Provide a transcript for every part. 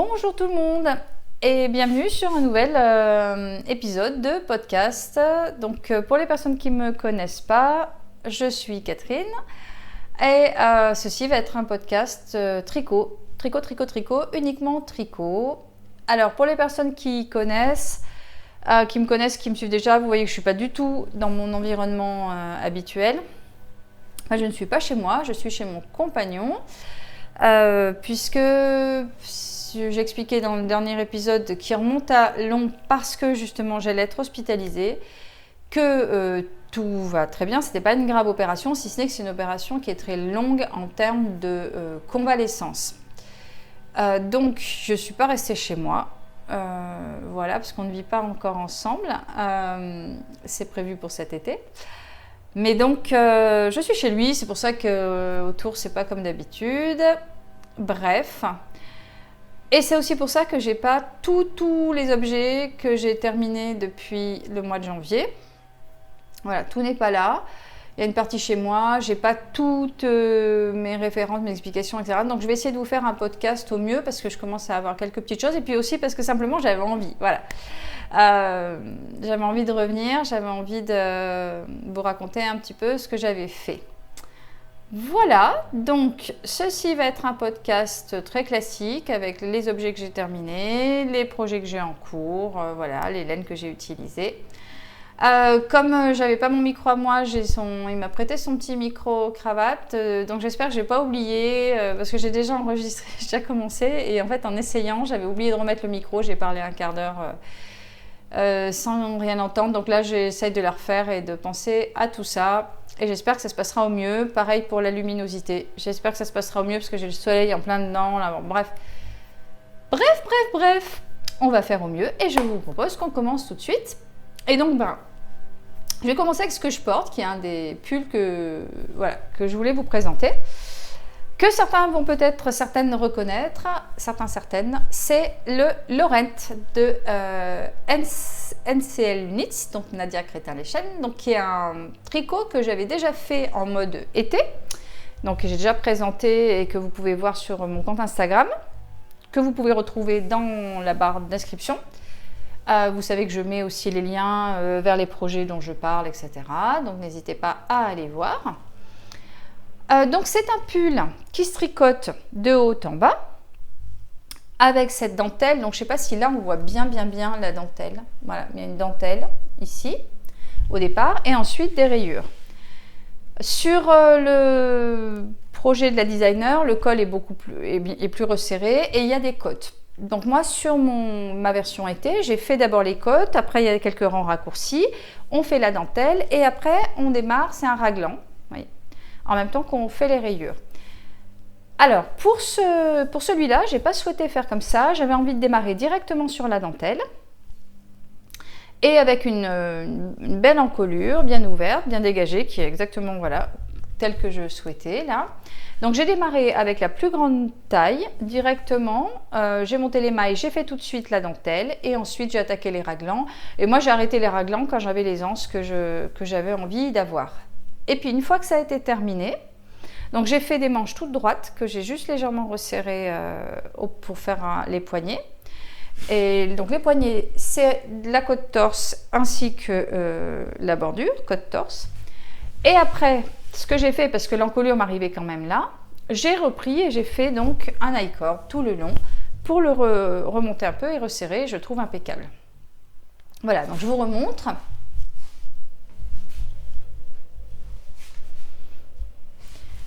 Bonjour tout le monde et bienvenue sur un nouvel épisode de podcast. Donc pour les personnes qui ne me connaissent pas, je suis Catherine et ceci va être un podcast tricot, uniquement tricot. Alors pour les personnes qui connaissent, qui me suivent déjà, vous voyez que je ne suis pas du tout dans mon environnement habituel. Moi, je ne suis pas chez moi, je suis chez mon compagnon puisque j'expliquais dans le dernier épisode qui remonte à long parce que justement j'allais être hospitalisée, que tout va très bien, c'était pas une grave opération, si ce n'est que c'est une opération qui est très longue en termes de convalescence. Donc je ne suis pas restée chez moi, voilà, parce qu'on ne vit pas encore ensemble, c'est prévu pour cet été. Mais donc je suis chez lui, c'est pour ça que autour c'est pas comme d'habitude. Bref. Et c'est aussi pour ça que j'ai pas tous les objets que j'ai terminés depuis le mois de janvier. Voilà, tout n'est pas là. Il y a une partie chez moi, j'ai pas toutes mes références, mes explications, etc. Donc je vais essayer de vous faire un podcast au mieux parce que je commence à avoir quelques petites choses et puis aussi parce que simplement j'avais envie. Voilà. J'avais envie de revenir, j'avais envie de vous raconter un petit peu ce que j'avais fait. Voilà, donc ceci va être un podcast très classique avec les objets que j'ai terminés, les projets que j'ai en cours, voilà, les laines que j'ai utilisées. Comme j'avais pas mon micro à moi, il m'a prêté son petit micro cravate, donc j'espère que j'ai pas oublié parce que j'ai déjà enregistré, j'ai déjà commencé et en fait en essayant j'avais oublié de remettre le micro, j'ai parlé un quart d'heure sans rien entendre, donc là j'essaye de la refaire et de penser à tout ça. Et j'espère que ça se passera au mieux. Pareil pour la luminosité. J'espère que ça se passera au mieux parce que j'ai le soleil en plein dedans. Là. Bon, bref. On va faire au mieux. Et je vous propose qu'on commence tout de suite. Et donc, je vais commencer avec ce que je porte, qui est un des pulls que je voulais vous présenter. Que certains vont peut-être certaines reconnaître, certaines, c'est le Laurent de NCL Knits, donc Nadia Crétin-Lechen, donc qui est un tricot que j'avais déjà fait en mode été, donc j'ai déjà présenté et que vous pouvez voir sur mon compte Instagram, que vous pouvez retrouver dans la barre de description. Vous savez que je mets aussi les liens vers les projets dont je parle, etc. Donc n'hésitez pas à aller voir. Donc c'est un pull qui se tricote de haut en bas avec cette dentelle. Donc je ne sais pas si là on voit bien la dentelle. Voilà, il y a une dentelle ici au départ et ensuite des rayures. Sur le projet de la designer, le col est plus resserré et il y a des côtes. Donc moi sur ma version été, j'ai fait d'abord les côtes, après il y a quelques rangs raccourcis, on fait la dentelle et après on démarre, c'est un raglan. Voyez, en même temps qu'on fait les rayures. Alors, pour celui-là, je n'ai pas souhaité faire comme ça. J'avais envie de démarrer directement sur la dentelle et avec une belle encolure, bien ouverte, bien dégagée, qui est exactement telle que je souhaitais là. Donc, j'ai démarré avec la plus grande taille directement. J'ai monté les mailles, j'ai fait tout de suite la dentelle et ensuite j'ai attaqué les raglans. Et moi, j'ai arrêté les raglans quand j'avais les anses que j'avais envie d'avoir. Et puis une fois que ça a été terminé, donc j'ai fait des manches toutes droites que j'ai juste légèrement resserrées pour faire les poignets. Et donc les poignets, c'est la côte torse ainsi que la bordure, côte torse. Et après, ce que j'ai fait, parce que l'encolure m'arrivait quand même là, j'ai repris et j'ai fait donc un I-cord tout le long pour le remonter un peu et resserrer, je trouve impeccable. Voilà, donc je vous remontre.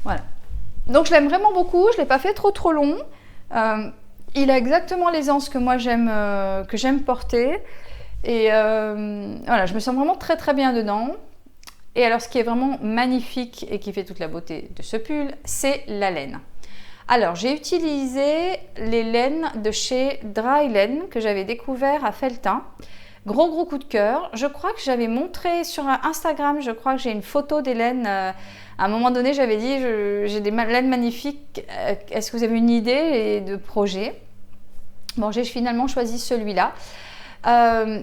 Voilà. Donc je l'aime vraiment beaucoup, je ne l'ai pas fait trop long. Il a exactement les anses que moi j'aime porter. Et voilà, je me sens vraiment très bien dedans. Et alors ce qui est vraiment magnifique et qui fait toute la beauté de ce pull, c'est la laine. Alors j'ai utilisé les laines de chez Dry Laine que j'avais découvert à Felletin. Gros coup de cœur. Je crois que j'avais montré sur Instagram, je crois que j'ai une photo des laines. À un moment donné, j'avais dit, j'ai des laines magnifiques. Est-ce que vous avez une idée de projet? Bon, j'ai finalement choisi celui-là.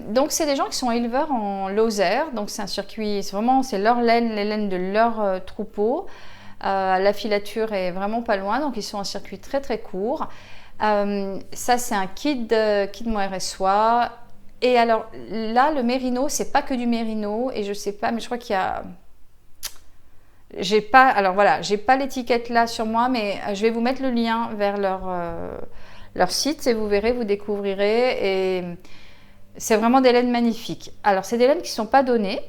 Donc, c'est des gens qui sont éleveurs en Lozère. Donc, c'est un circuit, c'est leur laine, les laines de leur troupeau. La filature est vraiment pas loin. Donc, ils sont un circuit très court. Ça, c'est un kit Mohair & Soie. Et alors là, le mérino, c'est pas que du mérino. Et je sais pas, mais je crois qu'il y a... J'ai pas, alors voilà, j'ai pas l'étiquette là sur moi, mais je vais vous mettre le lien vers leur site et vous verrez, vous découvrirez. Et c'est vraiment des laines magnifiques. Alors, c'est des laines qui ne sont pas données.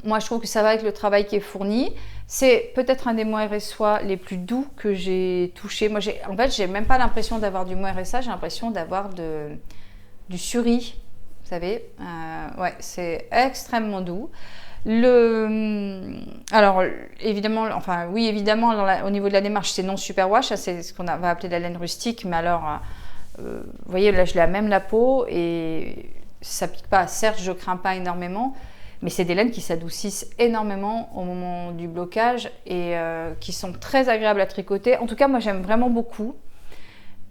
Moi, je trouve que ça va avec le travail qui est fourni. C'est peut-être un des Mohair & Soie les plus doux que j'ai touché. Moi, en fait, j'ai même pas l'impression d'avoir du Mohair & Soie, j'ai l'impression d'avoir du suri. Vous savez, ouais, c'est extrêmement doux. Alors, évidemment, enfin, oui, évidemment, au niveau de la démarche, c'est non superwash, c'est ce qu'on va appeler la laine rustique, mais alors, vous voyez, là, je l'ai à même la peau et ça pique pas. Certes, je crains pas énormément, mais c'est des laines qui s'adoucissent énormément au moment du blocage et qui sont très agréables à tricoter. En tout cas, moi, j'aime vraiment beaucoup.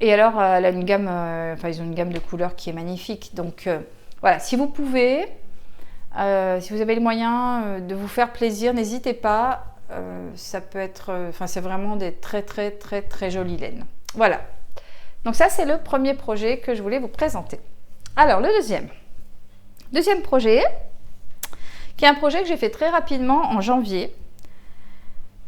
Et alors, elle a une gamme, ils ont une gamme de couleurs qui est magnifique. Donc, voilà, si vous pouvez... si vous avez le moyen de vous faire plaisir, n'hésitez pas. Ça peut être, c'est vraiment des très très très très jolies laines. Voilà. Donc ça, c'est le premier projet que je voulais vous présenter. Alors le deuxième projet, qui est un projet que j'ai fait très rapidement en janvier.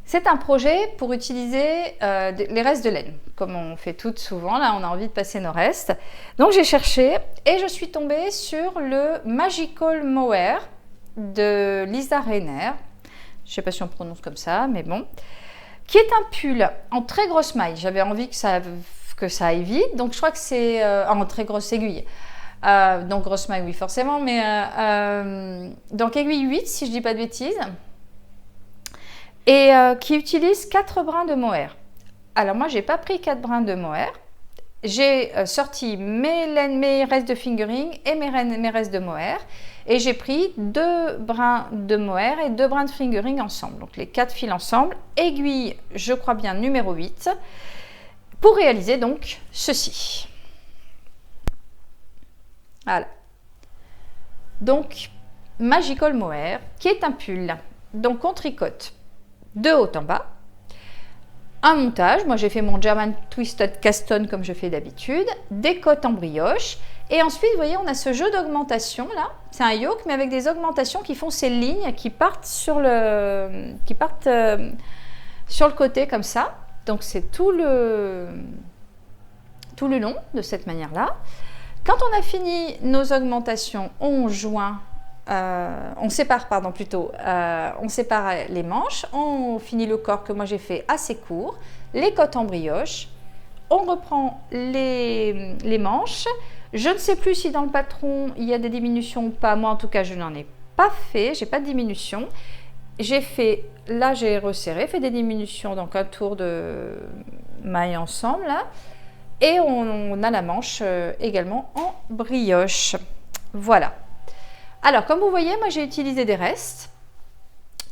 C'est un projet pour utiliser les restes de laine, comme on fait toutes souvent. Là, on a envie de passer nos restes. Donc, j'ai cherché et je suis tombée sur le Magical Mohair de Lisa Rainer. Je ne sais pas si on prononce comme ça, mais bon. Qui est un pull en très grosse maille. J'avais envie que ça aille vite. Donc, je crois que c'est en très grosse aiguille. Donc, grosse maille, oui, forcément. Mais donc, aiguille 8, si je ne dis pas de bêtises. Et qui utilise 4 brins de mohair. Alors moi, j'ai pas pris 4 brins de mohair. J'ai sorti mes restes de fingering et mes restes de mohair. Et j'ai pris 2 brins de mohair et 2 brins de fingering ensemble. Donc les 4 fils ensemble. Aiguille, je crois bien, numéro 8. Pour réaliser donc ceci. Voilà. Donc, Magical Mohair, qui est un pull. Donc on tricote de haut en bas, un montage, moi j'ai fait mon German Twisted Cast On comme je fais d'habitude, des côtes en brioche, et ensuite vous voyez on a ce jeu d'augmentation là, c'est un yoke mais avec des augmentations qui font ces lignes qui partent sur le côté comme ça, donc c'est tout le long de cette manière là. Quand on a fini nos augmentations, on sépare les manches, on finit le corps que moi j'ai fait assez court, les côtes en brioche, on reprend les manches. Je ne sais plus si dans le patron il y a des diminutions ou pas, moi en tout cas je n'en ai pas fait, j'ai pas de diminution. Là j'ai resserré, fait des diminutions, donc un tour de maille ensemble là, et on a la manche également en brioche. Voilà. Alors, comme vous voyez, moi j'ai utilisé des restes.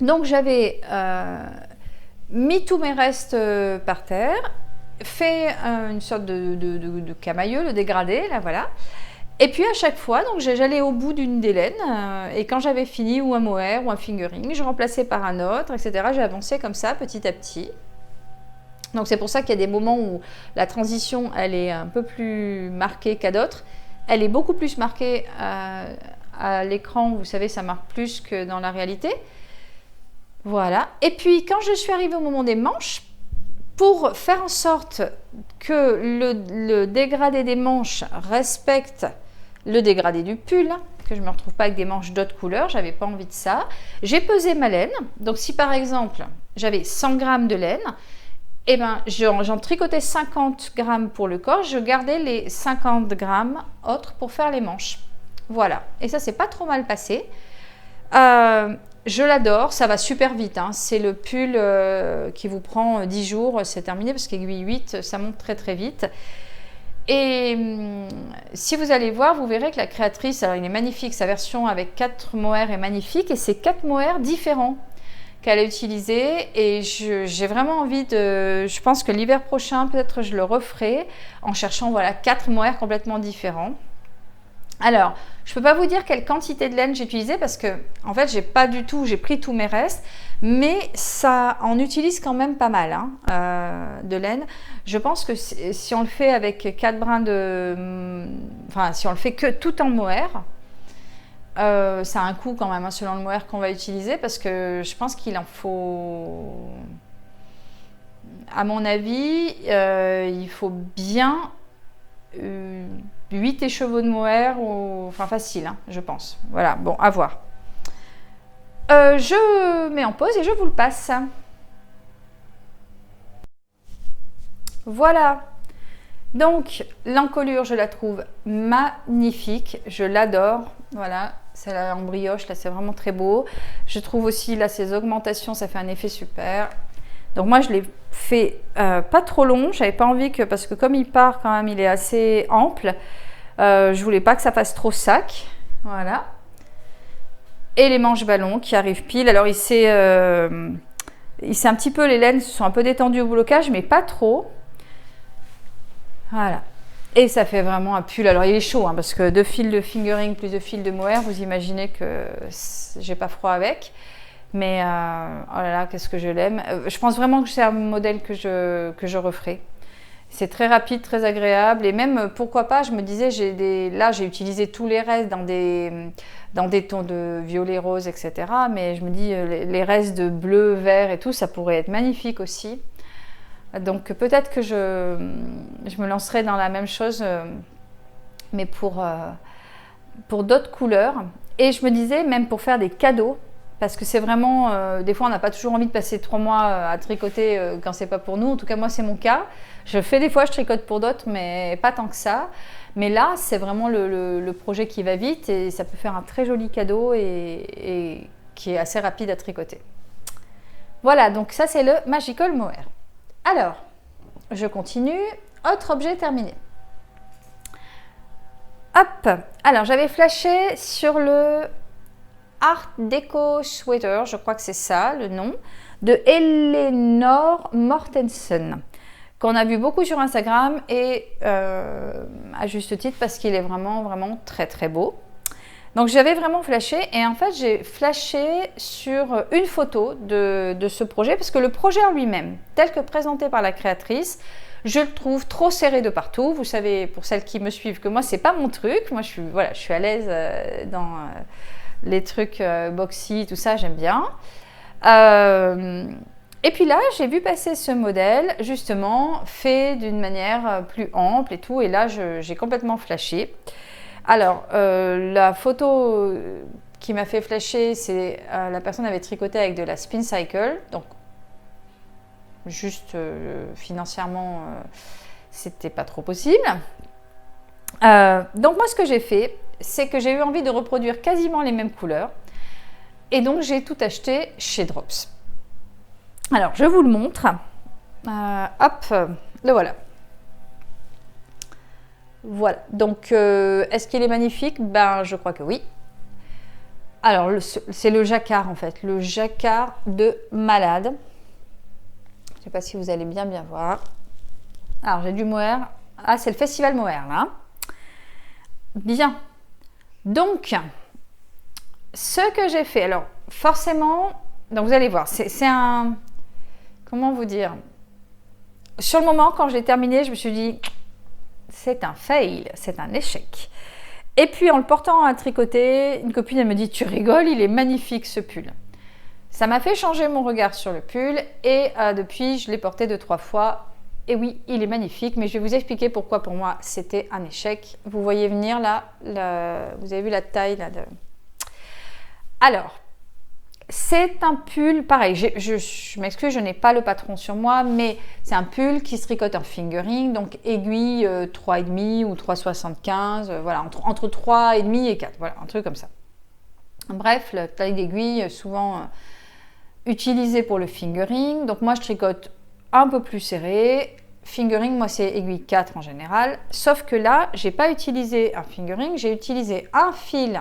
Donc, j'avais mis tous mes restes par terre, fait une sorte de camailleux, le dégradé, là voilà. Et puis à chaque fois, donc j'allais au bout d'une des laines et quand j'avais fini ou un mohair ou un fingering, je remplaçais par un autre, etc. J'ai avancé comme ça petit à petit. Donc, c'est pour ça qu'il y a des moments où la transition, elle est un peu plus marquée qu'à d'autres. Elle est beaucoup plus marquée à l'écran, vous savez, ça marque plus que dans la réalité. Voilà. Et puis, quand je suis arrivée au moment des manches, pour faire en sorte que le dégradé des manches respecte le dégradé du pull, que je ne me retrouve pas avec des manches d'autres couleurs, j'avais pas envie de ça, j'ai pesé ma laine. Donc, si par exemple, j'avais 100 g de laine, eh ben, j'en tricotais 50 g pour le corps, je gardais les 50 g autres pour faire les manches. Voilà, et ça c'est pas trop mal passé. Je l'adore, ça va super vite, hein. C'est le pull qui vous prend 10 jours, c'est terminé parce qu'aiguille 8, ça monte très très vite. Et si vous allez voir, vous verrez que la créatrice, alors il est magnifique, sa version avec 4 mohair est magnifique et c'est 4 mohair différents qu'elle a utilisé et j'ai vraiment envie je pense que l'hiver prochain peut-être je le referai en cherchant voilà 4 mohair complètement différents. Alors, je ne peux pas vous dire quelle quantité de laine j'ai utilisé parce que, en fait, j'ai pris tous mes restes, mais ça en utilise quand même pas mal de laine. Je pense que si on le fait avec 4 brins enfin, si on le fait que tout en mohair, ça a un coût quand même selon le mohair qu'on va utiliser parce que je pense qu'il en faut, à mon avis, il faut bien 8 écheveaux de mohair, enfin facile, je pense. Voilà, bon, à voir. Je mets en pause et je vous le passe. Voilà. Donc, l'encolure, je la trouve magnifique. Je l'adore. Voilà, c'est là en brioche, là, c'est vraiment très beau. Je trouve aussi, là, ces augmentations, ça fait un effet super. Donc moi, je l'ai fait pas trop long. J'avais pas envie que, parce que comme il part quand même, il est assez ample. Je voulais pas que ça fasse trop sac. Voilà. Et les manches ballons qui arrivent pile. Alors, il s'est un petit peu, les laines se sont un peu détendues au blocage, mais pas trop. Voilà. Et ça fait vraiment un pull. Alors, il est chaud, parce que 2 fils de fingering plus 2 fils de mohair, vous imaginez que j'ai pas froid avec. Mais oh là là, qu'est-ce que je l'aime. Je pense vraiment que c'est un modèle que je referai. C'est très rapide, très agréable. Et même, pourquoi pas, je me disais, là, j'ai utilisé tous les restes dans des tons de violet, rose, etc. Mais je me dis, les restes de bleu, vert et tout, ça pourrait être magnifique aussi. Donc peut-être que je me lancerai dans la même chose, mais pour d'autres couleurs. Et je me disais, même pour faire des cadeaux, parce que c'est vraiment, des fois on n'a pas toujours envie de passer 3 mois à tricoter quand c'est pas pour nous. En tout cas, moi c'est mon cas. Je fais des fois, je tricote pour d'autres, mais pas tant que ça. Mais là, c'est vraiment le projet qui va vite et ça peut faire un très joli cadeau et qui est assez rapide à tricoter. Voilà, donc ça c'est le Magical Mohair. Alors, je continue. Autre objet terminé. Hop. Alors, j'avais flashé sur le Art Deco Sweater, je crois que c'est ça le nom, de Eleanor Mortensen, qu'on a vu beaucoup sur Instagram et à juste titre parce qu'il est vraiment, vraiment très, très beau. Donc j'avais vraiment flashé et en fait j'ai flashé sur une photo de ce projet parce que le projet en lui-même, tel que présenté par la créatrice, je le trouve trop serré de partout. Vous savez, pour celles qui me suivent, que moi c'est pas mon truc. Moi je suis à l'aise dans les trucs boxy, tout ça, j'aime bien. Et puis là, j'ai vu passer ce modèle, justement, fait d'une manière plus ample et tout. Et là, j'ai complètement flashé. Alors, la photo qui m'a fait flasher, c'est la personne avait tricoté avec de la Spin Cycle. Donc, juste financièrement, c'était pas trop possible. Donc, moi, ce que j'ai fait, c'est que j'ai eu envie de reproduire quasiment les mêmes couleurs. Et donc, j'ai tout acheté chez Drops. Alors, je vous le montre. Hop, le voilà. Voilà. Donc, est-ce qu'il est magnifique? Ben, je crois que oui. Alors, c'est le jacquard, en fait. Le jacquard de malade. Je ne sais pas si vous allez bien voir. Alors, j'ai du mohair. Ah, c'est le festival mohair, là. Bien. Donc, ce que j'ai fait, alors forcément, donc vous allez voir, c'est un, comment vous dire, sur le moment quand je l'ai terminé, je me suis dit, c'est un fail, c'est un échec. Et puis en le portant à tricoter, une copine elle me dit, tu rigoles, il est magnifique ce pull. Ça m'a fait changer mon regard sur le pull et depuis je l'ai porté 2-3 fois. Et oui, il est magnifique, mais je vais vous expliquer pourquoi pour moi c'était un échec. Vous voyez venir là, vous avez vu la taille là de... Alors, c'est un pull, pareil, je m'excuse, je n'ai pas le patron sur moi, mais c'est un pull qui se tricote en fingering, donc aiguille 3,5 ou 3,75, voilà, entre 3,5 et 4, voilà, un truc comme ça. Bref, la taille d'aiguille, souvent utilisée pour le fingering, donc moi je tricote un peu plus serré. Fingering, moi c'est aiguille 4 en général, sauf que là, j'ai pas utilisé un fingering, j'ai utilisé un fil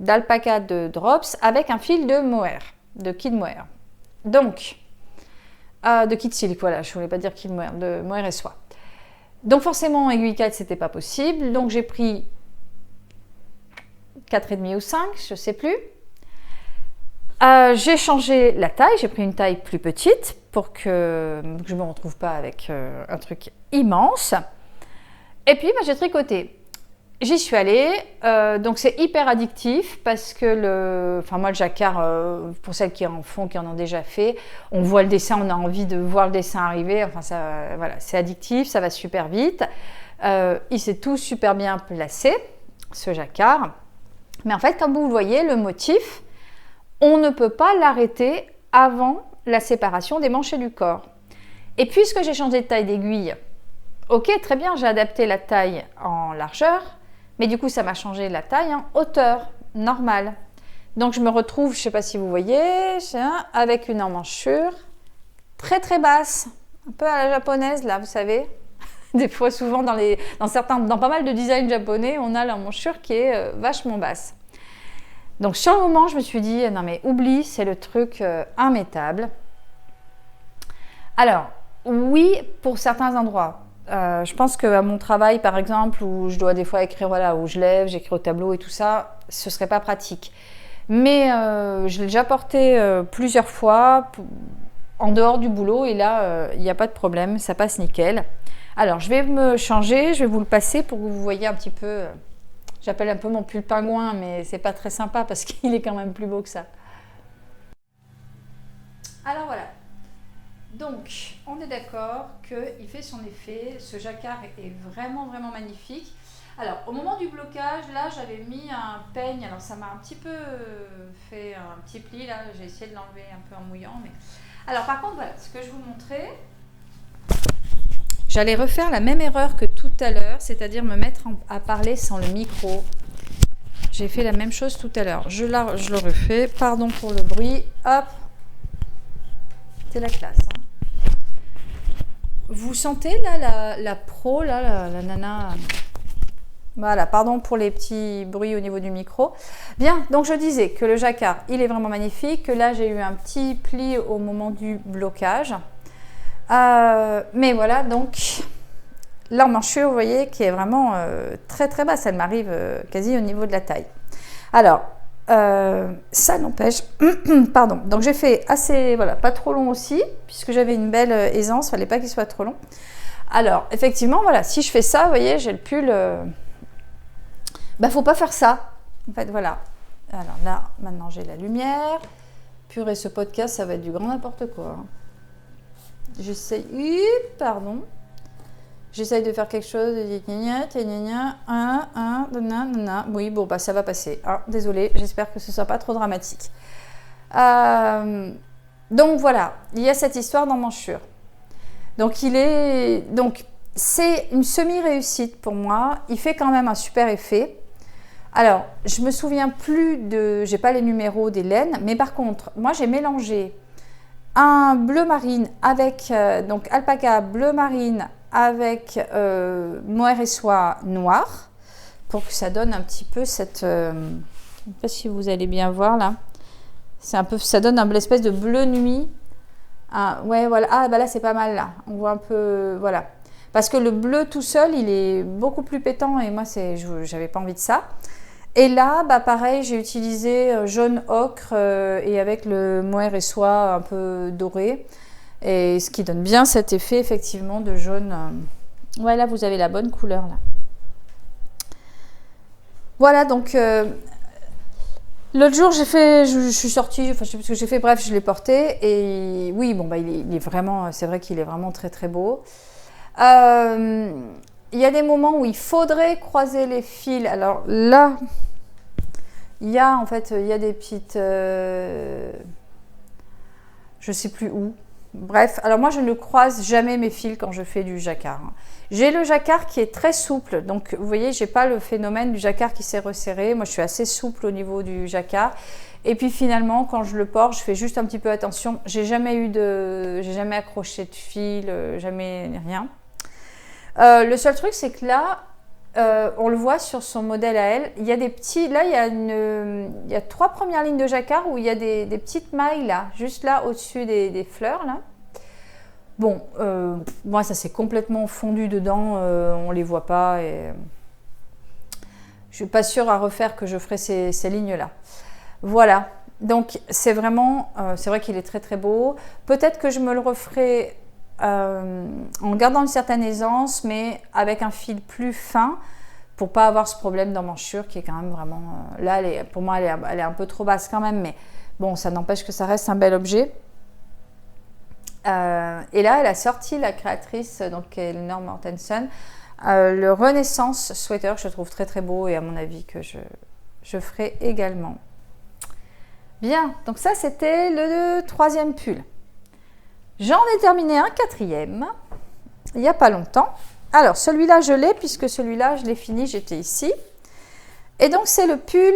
d'alpaca de Drops avec un fil de mohair, de kid mohair. Donc, de kid silk, voilà, je voulais pas dire kid mohair, de mohair et soie. Donc forcément, aiguille 4, c'était pas possible. Donc j'ai pris 4,5 ou 5, je sais plus. J'ai changé la taille, j'ai pris une taille plus petite pour que je ne me retrouve pas avec un truc immense. Et puis j'ai tricoté. J'y suis allée, donc c'est hyper addictif parce que moi le jacquard, pour celles qui en font, qui en ont déjà fait, on voit le dessin, on a envie de voir le dessin arriver, enfin ça, voilà, c'est addictif, ça va super vite. Il s'est tout super bien placé, ce jacquard. Mais en fait, comme vous le voyez, le motif, on ne peut pas l'arrêter avant la séparation des manches et du corps. Et puisque j'ai changé de taille d'aiguille, ok, très bien, j'ai adapté la taille en largeur, mais du coup, ça m'a changé la taille en hauteur, normale. Donc, je me retrouve, je ne sais pas si vous voyez, avec une emmanchure très très basse, un peu à la japonaise, là, vous savez. Des fois, souvent, dans pas mal de designs japonais, on a l'emmanchure qui est vachement basse. Donc, sur le moment, je me suis dit, non mais oublie, c'est le truc immétable. Alors, oui, pour certains endroits. Je pense qu'à mon travail, par exemple, où je dois des fois écrire, voilà, où je lève, j'écris au tableau et tout ça, ce ne serait pas pratique. Mais je l'ai déjà porté plusieurs fois en dehors du boulot et là, il n'y a pas de problème, ça passe nickel. Alors, je vais me changer, je vais vous le passer pour que vous voyez un petit peu, j'appelle un peu mon pull pingouin, mais c'est pas très sympa parce qu'il est quand même plus beau que ça. Alors voilà. Donc, on est d'accord qu'il fait son effet. Ce jacquard est vraiment, vraiment magnifique. Alors, au moment du blocage, là, j'avais mis un peigne. Alors, ça m'a un petit peu fait un petit pli. Là, j'ai essayé de l'enlever un peu en mouillant. Mais... Alors, par contre, voilà, ce que je vous montrais. J'allais refaire la même erreur que tout à l'heure, c'est-à-dire me mettre à parler sans le micro. J'ai fait la même chose tout à l'heure. Je le refais. Pardon pour le bruit. Hop. C'est la classe. Hein. Vous sentez là la pro, là, la nana. Voilà, pardon pour les petits bruits au niveau du micro. Bien, donc je disais que le jacquard, il est vraiment magnifique, que là j'ai eu un petit pli au moment du blocage. Mais voilà, donc l'emmanchure, vous voyez, qui est vraiment très très basse, elle m'arrive quasi au niveau de la taille. Alors, ça n'empêche, pardon, donc j'ai fait assez, voilà, pas trop long aussi, puisque j'avais une belle aisance, il ne fallait pas qu'il soit trop long. Alors, effectivement, voilà, si je fais ça, vous voyez, j'ai le pull, faut pas faire ça, en fait, voilà. Alors là, maintenant j'ai la lumière, purée, ce podcast, ça va être du grand n'importe quoi. J'essaye, pardon. J'essaye de faire quelque chose, oui, bon, ça va passer. Ah, désolée, j'espère que ce ne soit pas trop dramatique. Donc voilà, il y a cette histoire d'emmanchure. Donc c'est une semi-réussite pour moi. Il fait quand même un super effet. Alors, je me souviens plus j'ai pas les numéros des laines, mais par contre, moi j'ai mélangé un bleu marine avec, donc alpaca bleu marine avec mohair et soie noir pour que ça donne un petit peu cette, je ne sais pas si vous allez bien voir là, ça donne une espèce de bleu nuit. Ouais, voilà, là c'est pas mal là, on voit un peu, voilà, parce que le bleu tout seul il est beaucoup plus pétant et moi j'avais pas envie de ça. Et là, pareil, j'ai utilisé jaune ocre et avec le mohair et soie un peu doré. Et ce qui donne bien cet effet, effectivement, de jaune. Ouais, là, vous avez la bonne couleur, là. Voilà, donc, l'autre jour, je suis sortie, enfin, je sais plus ce que j'ai fait, bref, je l'ai porté. Et oui, bon, il est vraiment, c'est vrai qu'il est vraiment très, très beau. Il y a des moments où il faudrait croiser les fils. Alors là, il y a des petites... je ne sais plus où. Bref, alors moi, je ne croise jamais mes fils quand je fais du jacquard. J'ai le jacquard qui est très souple. Donc, vous voyez, je n'ai pas le phénomène du jacquard qui s'est resserré. Moi, je suis assez souple au niveau du jacquard. Et puis, finalement, quand je le porte, je fais juste un petit peu attention. J'ai jamais accroché de fil, jamais rien. Le seul truc, c'est que là, on le voit sur son modèle à elle, il y a des petits, là il y a 3 premières lignes de jacquard où il y a des petites mailles là, juste là au-dessus des fleurs là, Bon, moi ça s'est complètement fondu dedans, on les voit pas et je suis pas sûre à refaire que je ferai ces lignes-là. Voilà, donc c'est vraiment, c'est vrai qu'il est très très beau. Peut-être que je me le referai en gardant une certaine aisance, mais avec un fil plus fin pour pas avoir ce problème d'emmanchure qui est quand même vraiment... là, pour moi, elle est un peu trop basse quand même, mais bon, ça n'empêche que ça reste un bel objet. Et là, elle a sorti, la créatrice, donc Elinor Mortensen, le Renaissance Sweater, que je trouve très très beau et à mon avis que je ferai également. Bien, donc ça c'était le 3e pull. J'en ai terminé un 4e, il n'y a pas longtemps. Alors celui-là je l'ai puisque celui-là je l'ai fini, j'étais ici. Et donc c'est le pull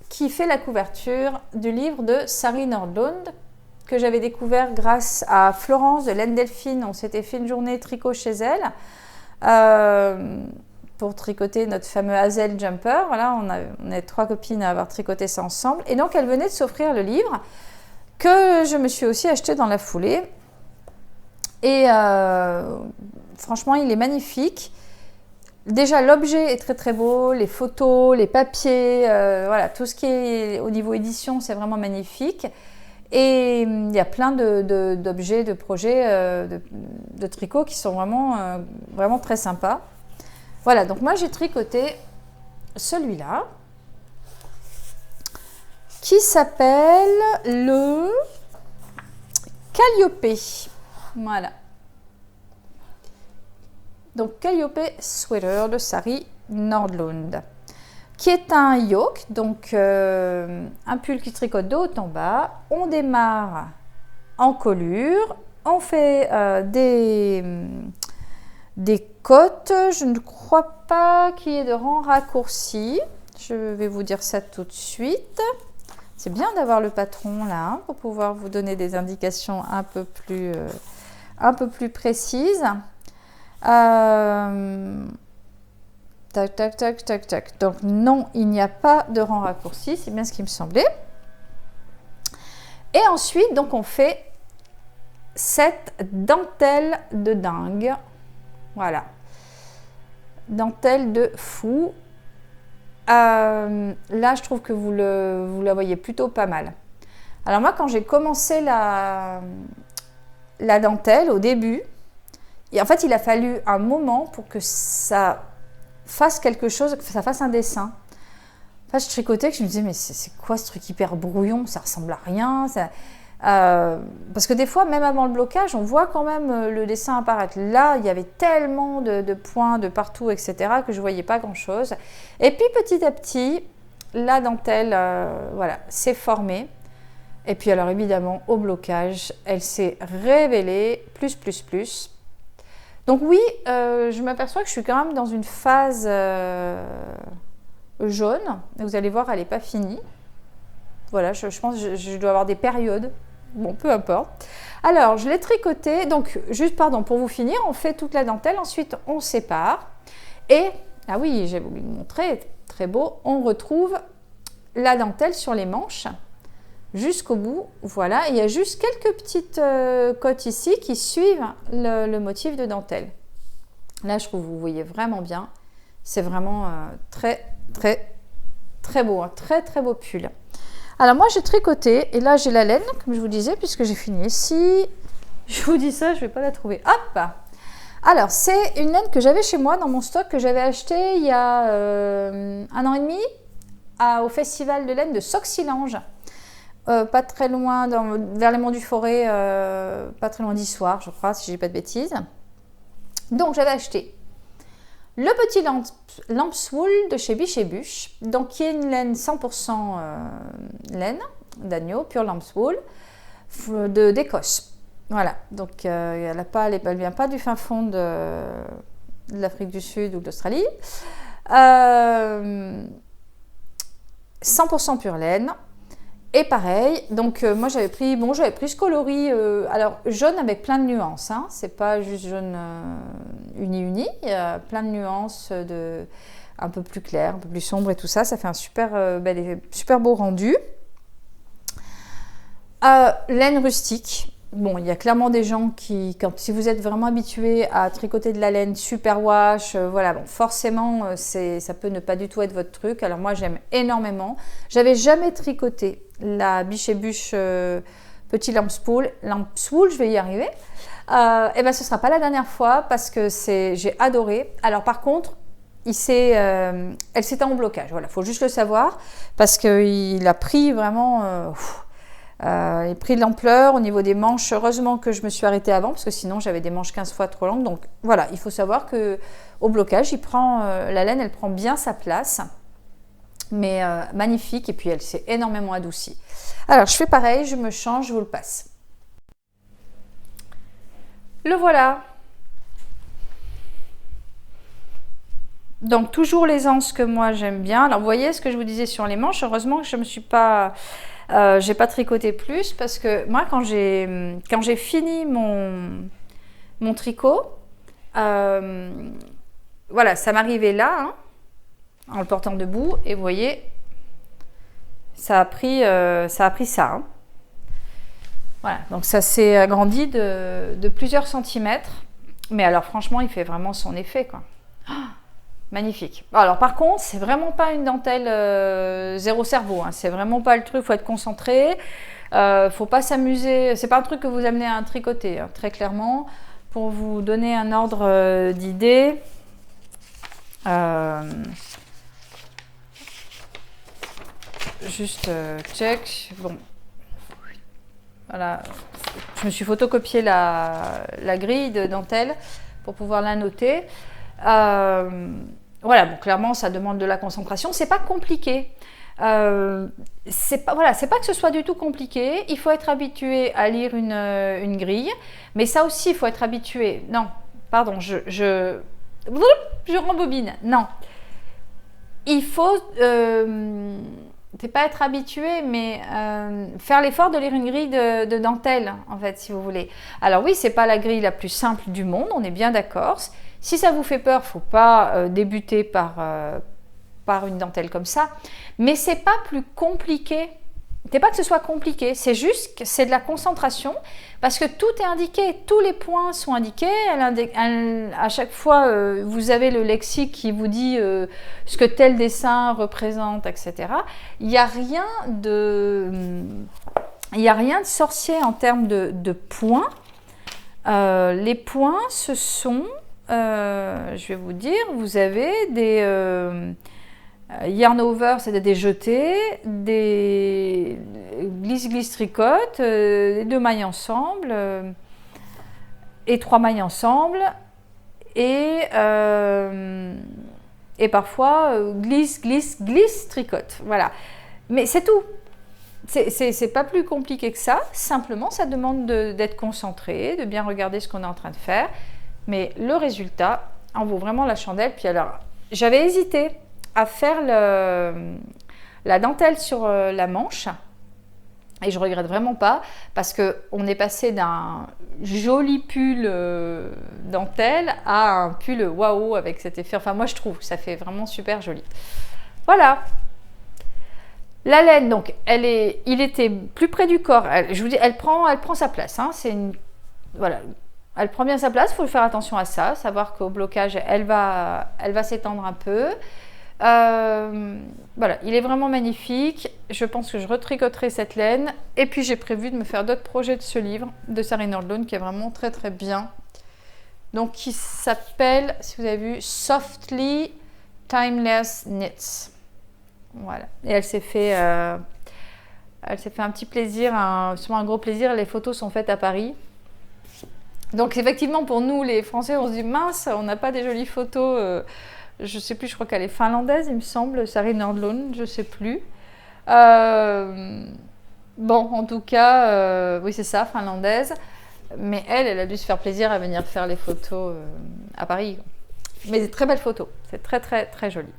qui fait la couverture du livre de Sari Nordlund, que j'avais découvert grâce à Florence de Laine Delphine. On s'était fait une journée tricot chez elle pour tricoter notre fameux Hazel Jumper. Voilà, on est 3 copines à avoir tricoté ça ensemble. Et donc, elle venait de s'offrir le livre que je me suis aussi acheté dans la foulée. Et franchement, il est magnifique. Déjà, l'objet est très très beau, les photos, les papiers, voilà, tout ce qui est au niveau édition, c'est vraiment magnifique. Et il y a plein d'objets, de projets de tricot qui sont vraiment très sympas. Voilà, donc moi j'ai tricoté celui-là qui s'appelle le Calliope. Voilà. Donc Calliope Sweater de Sari Nordlund, qui est un yoke, donc un pull qui tricote de haut en bas. On démarre en colure, on fait des côtes. Je ne crois pas qu'il y ait de rang raccourci. Je vais vous dire ça tout de suite. C'est bien d'avoir le patron là hein, pour pouvoir vous donner des indications un peu plus précises. Tac, tac, tac, tac, tac. Donc non, il n'y a pas de rang raccourci, c'est bien ce qui me semblait. Et ensuite, donc on fait cette dentelle de dingue. Voilà. Dentelle de fou. Là, je trouve que vous la voyez plutôt pas mal. Alors moi, quand j'ai commencé la dentelle au début, et en fait, il a fallu un moment pour que ça fasse quelque chose, que ça fasse un dessin. Enfin, je tricotais, que je me disais, mais c'est quoi ce truc hyper brouillon, ça ressemble à rien. Parce que des fois, même avant le blocage, on voit quand même le dessin apparaître. Là, il y avait tellement de points de partout, etc., que je ne voyais pas grand-chose. Et puis, petit à petit, la dentelle voilà, s'est formée. Et puis, alors évidemment, au blocage, elle s'est révélée plus. Donc oui, je m'aperçois que je suis quand même dans une phase jaune. Vous allez voir, elle n'est pas finie. Voilà, je pense que je dois avoir des périodes. Bon, peu importe. Alors, je l'ai tricoté. Donc, juste, pardon, pour vous finir, on fait toute la dentelle. Ensuite, on sépare. Et, ah oui, j'ai voulu vous montrer, très beau, on retrouve la dentelle sur les manches jusqu'au bout. Voilà, il y a juste quelques petites côtes ici qui suivent le motif de dentelle. Là, je trouve que vous voyez vraiment bien. C'est vraiment très beau, un très beau pull. Alors moi, j'ai tricoté et là, j'ai la laine, comme je vous disais, puisque j'ai fini ici. Je vous dis ça, je ne vais pas la trouver. Hop! Alors, c'est une laine que j'avais chez moi dans mon stock, que j'avais acheté il y a 1 an et demi au festival de laine de Soxylange. Pas très loin, vers les Monts du Forêt, pas très loin d'Issoire, je crois, si je dis pas de bêtises. Donc, j'avais acheté le petit Lambswool de chez Biche et Buche, donc qui est une laine 100% laine d'agneau, pure Lambswool, d'Écosse. Voilà, donc elle ne vient pas du fin fond de l'Afrique du Sud ou de l'Australie. 100% pure laine. Et pareil, donc moi j'avais pris ce coloris, alors jaune avec plein de nuances, hein, c'est pas juste jaune uni, il y a plein de nuances, un peu plus clair, un peu plus sombre et tout ça, ça fait un super beau rendu. Laine rustique, bon, il y a clairement des gens qui, si vous êtes vraiment habitué à tricoter de la laine superwash, voilà, bon, forcément, ça peut ne pas du tout être votre truc. Alors moi, j'aime énormément. J'avais jamais tricoté la Biche et Bûche petit lamp-spool, je vais y arriver. Et ben, ce sera pas la dernière fois parce que j'ai adoré. Alors par contre, elle s'est en blocage. Voilà, faut juste le savoir parce qu'il a pris vraiment. Il a pris de l'ampleur au niveau des manches. Heureusement que je me suis arrêtée avant parce que sinon j'avais des manches 15 fois trop longues. Donc voilà, il faut savoir que au blocage, la laine, elle prend bien sa place. Mais magnifique, et puis elle s'est énormément adoucie. Alors je fais pareil, je me change, je vous le passe. Le voilà. Donc toujours les anses que moi j'aime bien. Alors vous voyez ce que je vous disais sur les manches, heureusement que je me suis pas... j'ai pas tricoté plus parce que moi quand j'ai fini mon tricot, voilà, ça m'arrivait là, hein, en le portant debout, et vous voyez, ça a pris ça. Hein. Voilà, donc ça s'est agrandi de plusieurs centimètres, mais alors franchement, il fait vraiment son effet, quoi. Oh, magnifique. Alors par contre, c'est vraiment pas une dentelle zéro cerveau, hein. C'est vraiment pas le truc, faut être concentré, faut pas s'amuser, c'est pas un truc que vous amenez à tricoter, hein, très clairement. Pour vous donner un ordre d'idée, juste check, bon, voilà, je me suis photocopié la grille de dentelle pour pouvoir la noter. Voilà, bon, clairement ça demande de la concentration, c'est pas compliqué. C'est pas que ce soit du tout compliqué, il faut être habitué à lire une grille, mais ça aussi il faut être habitué. Non, pardon, je rembobine. Non, il faut c'est pas être habitué, mais faire l'effort de lire une grille de dentelle, en fait, si vous voulez. Alors oui, c'est pas la grille la plus simple du monde, on est bien d'accord. Si ça vous fait peur, faut pas débuter par une dentelle comme ça, mais c'est pas plus compliqué. C'est pas que ce soit compliqué, c'est juste que c'est de la concentration parce que tout est indiqué, tous les points sont indiqués. À chaque fois, vous avez le lexique qui vous dit ce que tel dessin représente, etc. Il n'y a rien de sorcier en termes de points. Les points, ce sont, je vais vous dire, vous avez des yarn over, c'est des jetés, des glisse tricote, des 2 mailles ensemble et 3 mailles ensemble et parfois glisse tricote. Voilà, mais c'est tout. C'est pas plus compliqué que ça. Simplement, ça demande d'être concentré, de bien regarder ce qu'on est en train de faire. Mais le résultat en vaut vraiment la chandelle. Puis alors, j'avais hésité à faire la dentelle sur la manche et je regrette vraiment pas parce qu'on est passé d'un joli pull dentelle à un pull waouh avec cet effet. Enfin moi je trouve ça fait vraiment super joli. Voilà, la laine donc il était plus près du corps. Je vous dis, elle prend sa place, hein. Voilà, elle prend bien sa place, il faut faire attention à ça, savoir qu'au blocage elle va s'étendre un peu. Voilà, il est vraiment magnifique. Je pense que je retricoterai cette laine. Et puis j'ai prévu de me faire d'autres projets de ce livre de Sarah Nordlund qui est vraiment très très bien. Donc qui s'appelle, si vous avez vu, Softly Timeless Knits. Voilà. Et elle s'est fait un petit plaisir, sûrement un gros plaisir. Les photos sont faites à Paris. Donc effectivement pour nous les Français on se dit mince, on n'a pas des jolies photos. Je sais plus, je crois qu'elle est finlandaise, il me semble, Sarah Nordlund, je sais plus. Bon, en tout cas, oui, c'est ça, finlandaise. Mais elle a dû se faire plaisir à venir faire les photos à Paris. Mais des très belles photos, c'est très, très, très joli.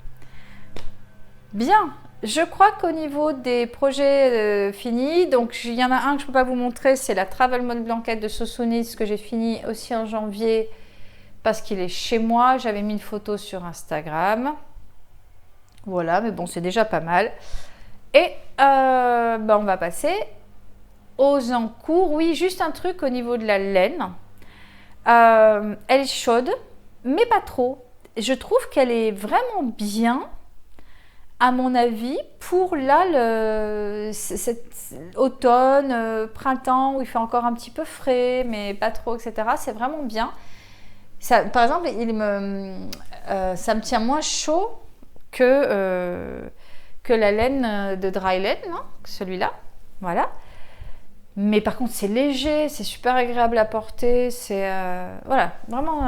Bien, je crois qu'au niveau des projets finis, donc il y en a un que je ne peux pas vous montrer, c'est la Travel Mode Blanket de Sosunis que j'ai fini aussi en janvier. Parce qu'il est chez moi, j'avais mis une photo sur Instagram. Voilà, mais bon, c'est déjà pas mal. Et on va passer aux encours, oui, juste un truc au niveau de la laine. Elle est chaude, mais pas trop. Je trouve qu'elle est vraiment bien, à mon avis, pour là, cet automne, printemps, où il fait encore un petit peu frais, mais pas trop, etc. C'est vraiment bien. Ça, par exemple, ça me tient moins chaud que la laine de Drylen, hein, celui-là. Voilà. Mais par contre, c'est léger, c'est super agréable à porter. C'est voilà, vraiment,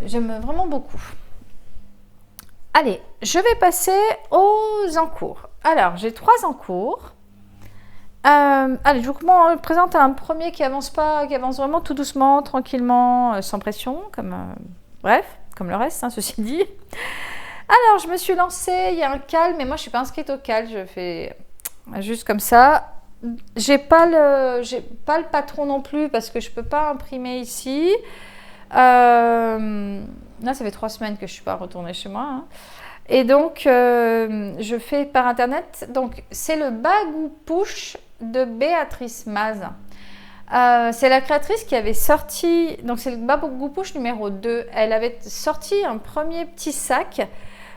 j'aime vraiment beaucoup. Allez, je vais passer aux encours. Alors, j'ai 3 encours. Allez, je vous présente un premier qui avance pas, qui avance vraiment tout doucement, tranquillement, sans pression, bref, comme le reste, hein, ceci dit. Alors, je me suis lancée, il y a un cal, mais moi je suis pas inscrite au cal, je fais juste comme ça. J'ai pas le patron non plus parce que je peux pas imprimer ici. Là, ça fait 3 semaines que je suis pas retournée chez moi, hein. Et donc, je fais par internet. Donc, c'est le Bagou Push de Béatrice Maz. C'est la créatrice qui avait sorti, donc c'est le Bagou Push numéro 2. Elle avait sorti un premier petit sac.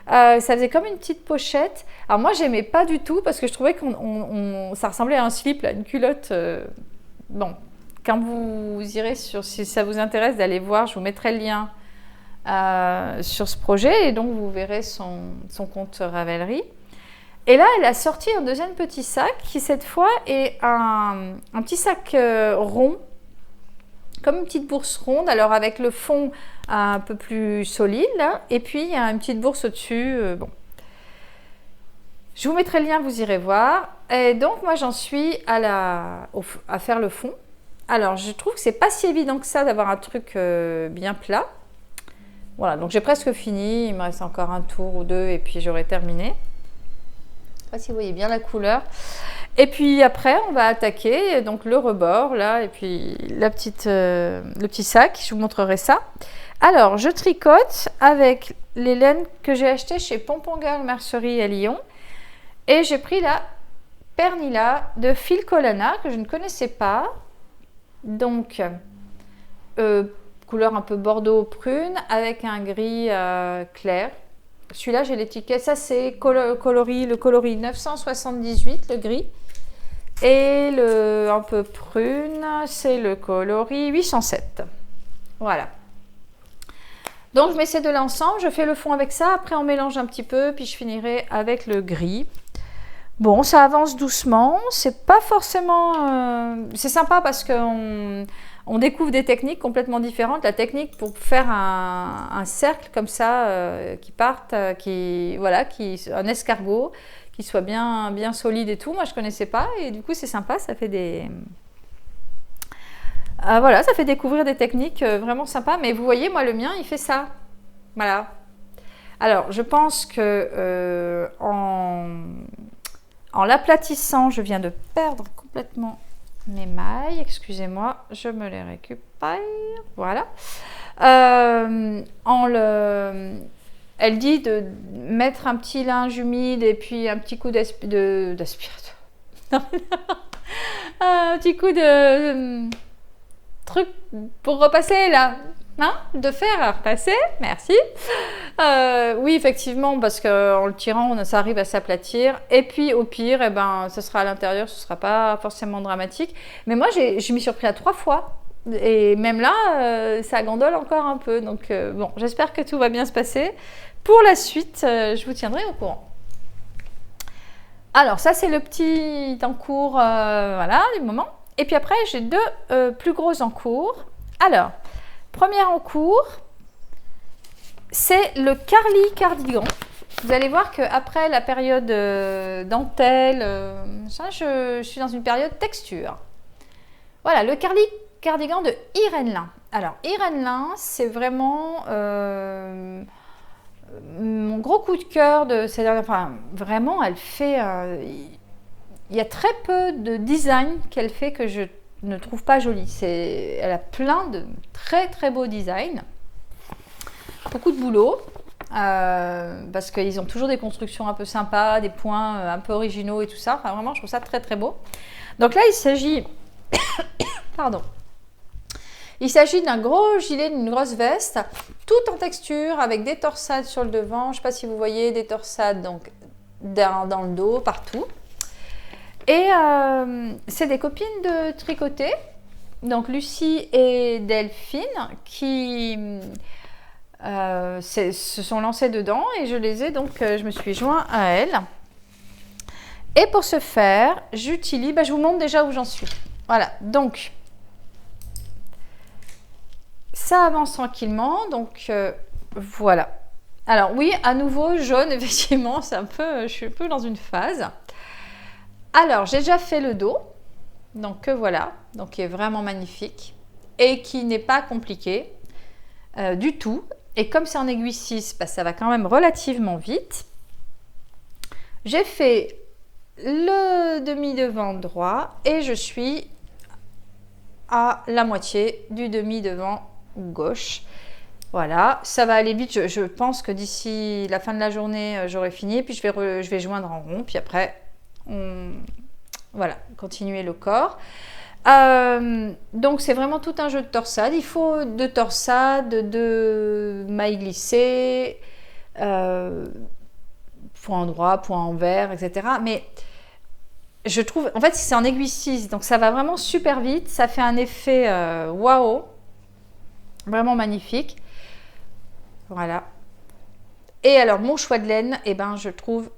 Ça faisait comme une petite pochette. Alors moi, j'aimais pas du tout parce que je trouvais ça ressemblait à un slip, là, une culotte. Bon, quand vous irez si ça vous intéresse d'aller voir, je vous mettrai le lien sur ce projet et donc vous verrez son compte Ravelry. Et là, elle a sorti un deuxième petit sac qui cette fois est un petit sac rond, comme une petite bourse ronde, alors avec le fond un peu plus solide là, et puis il y a une petite bourse au-dessus. Bon, je vous mettrai le lien, vous irez voir. Et donc moi j'en suis à faire le fond. Alors je trouve que c'est pas si évident que ça d'avoir un truc bien plat. Voilà, donc j'ai presque fini, il me reste encore un tour ou deux et puis j'aurai terminé. Je sais pas si vous voyez bien la couleur. Et puis après, on va attaquer donc le rebord là et puis le petit sac. Je vous montrerai ça. Alors, je tricote avec les laines que j'ai achetées chez Pompon Girl Mercerie à Lyon. Et j'ai pris la Pernilla de Phil Colana que je ne connaissais pas. Donc, couleur un peu bordeaux prune avec un gris clair. Celui-là, j'ai l'étiquette. Ça, c'est le coloris 978, le gris. Et le un peu prune, c'est le coloris 807. Voilà. Donc, je mets ces deux-là ensemble. Je fais le fond avec ça. Après, on mélange un petit peu. Puis, je finirai avec le gris. Bon, ça avance doucement. C'est pas forcément... c'est sympa parce qu'on découvre des techniques complètement différentes. La technique pour faire un cercle comme ça qui parte, un escargot qui soit bien solide et tout. Moi, je connaissais pas et du coup, c'est sympa. Ça fait ça fait découvrir des techniques vraiment sympas. Mais vous voyez, moi, le mien, il fait ça. Voilà. Alors, je pense que en l'aplatissant, je viens de perdre complètement mes mailles. Excusez-moi, je me les récupère. Voilà. Elle dit de mettre un petit linge humide et puis un petit coup d'aspirateur. Un petit coup de truc pour repasser là. Hein, de fer à repasser, merci. Oui, effectivement, parce qu'en le tirant, ça arrive à s'aplatir. Et puis, au pire, ce sera à l'intérieur, ce ne sera pas forcément dramatique. Mais moi, je m'y suis repris à 3 fois. Et même là, ça gondole encore un peu. Donc, bon, j'espère que tout va bien se passer. Pour la suite, je vous tiendrai au courant. Alors, ça, c'est le petit encours du moment. Et puis après, j'ai 2 plus gros encours. Alors, premier encours, c'est le Carly Cardigan. Vous allez voir qu'après la période dentelle, je suis dans une période texture. Voilà, le Carly Cardigan de Irène Lin. Alors, Irène Lin, c'est vraiment mon gros coup de cœur de ces dernières... Enfin, vraiment, elle fait... il y a très peu de design qu'elle fait que je ne trouve pas joli. Elle a plein de très très beaux designs. Beaucoup de boulot. Parce qu'ils ont toujours des constructions un peu sympas, des points un peu originaux et tout ça. Enfin, vraiment, je trouve ça très très beau. Donc là, il s'agit, pardon, il s'agit d'un gros gilet, d'une grosse veste, tout en texture avec des torsades sur le devant. Je ne sais pas si vous voyez des torsades donc dans le dos, partout. Et c'est des copines de tricoter, donc Lucie et Delphine, qui se sont lancées dedans et je les ai donc, je me suis joint à elles. Et pour ce faire, j'utilise, je vous montre déjà où j'en suis. Voilà, donc ça avance tranquillement, donc voilà. Alors oui, à nouveau jaune, effectivement, c'est un peu, je suis un peu dans une phase. Alors, j'ai déjà fait le dos, donc voilà, donc qui est vraiment magnifique et qui n'est pas compliqué du tout. Et comme c'est en aiguille 6, ça va quand même relativement vite. J'ai fait le demi-devant droit et je suis à la moitié du demi-devant gauche. Voilà, ça va aller vite. Je pense que d'ici la fin de la journée, j'aurai fini. Puis je vais joindre en rond. Puis après, voilà, continuer le corps. Donc c'est vraiment tout un jeu de torsade. Il faut 2 torsades, 2 mailles glissées, point droit, point envers, etc. Mais je trouve, en fait, c'est en aiguille 6, donc ça va vraiment super vite. Ça fait un effet waouh, vraiment magnifique. Voilà. Et alors, mon choix de laine, eh ben, je trouve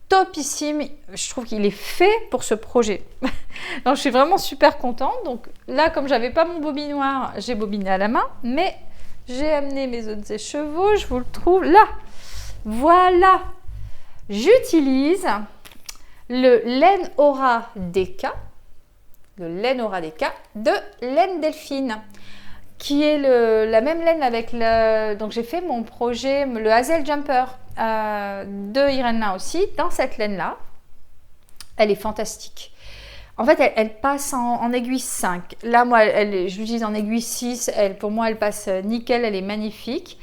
topissime. Je trouve qu'il est fait pour ce projet. Donc, je suis vraiment super contente. Donc là, comme j'avais pas mon bobinoir, j'ai bobiné à la main, mais j'ai amené mes autres écheveaux. Je vous le trouve là. Voilà. J'utilise le Laine Aura DK, de Laine Delphine, qui est la même laine avec le... Donc j'ai fait mon projet, le Hazel Jumper de Irena aussi, dans cette laine-là. Elle est fantastique. En fait, elle passe en aiguille 5. Là, moi, je l'utilise en aiguille 6. Pour moi, elle passe nickel, elle est magnifique.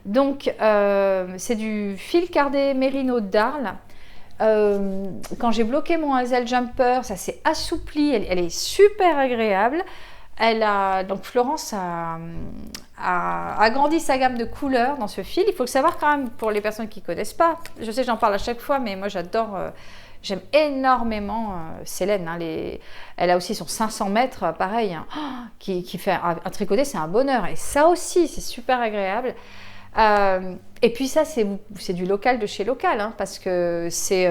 Donc, c'est du fil cardé Mérino d'Arles. Quand j'ai bloqué mon Hazel Jumper, ça s'est assoupli, elle est super agréable. Donc Florence a agrandi sa gamme de couleurs dans ce fil. Il faut le savoir quand même pour les personnes qui ne connaissent pas. Je sais, j'en parle à chaque fois, mais moi j'adore, j'aime énormément ces laines. Hein, elle a aussi son 500 mètres, pareil, hein, qui fait un tricoter, c'est un bonheur. Et ça aussi, c'est super agréable. Et puis ça, c'est du local de chez local, hein, parce que c'est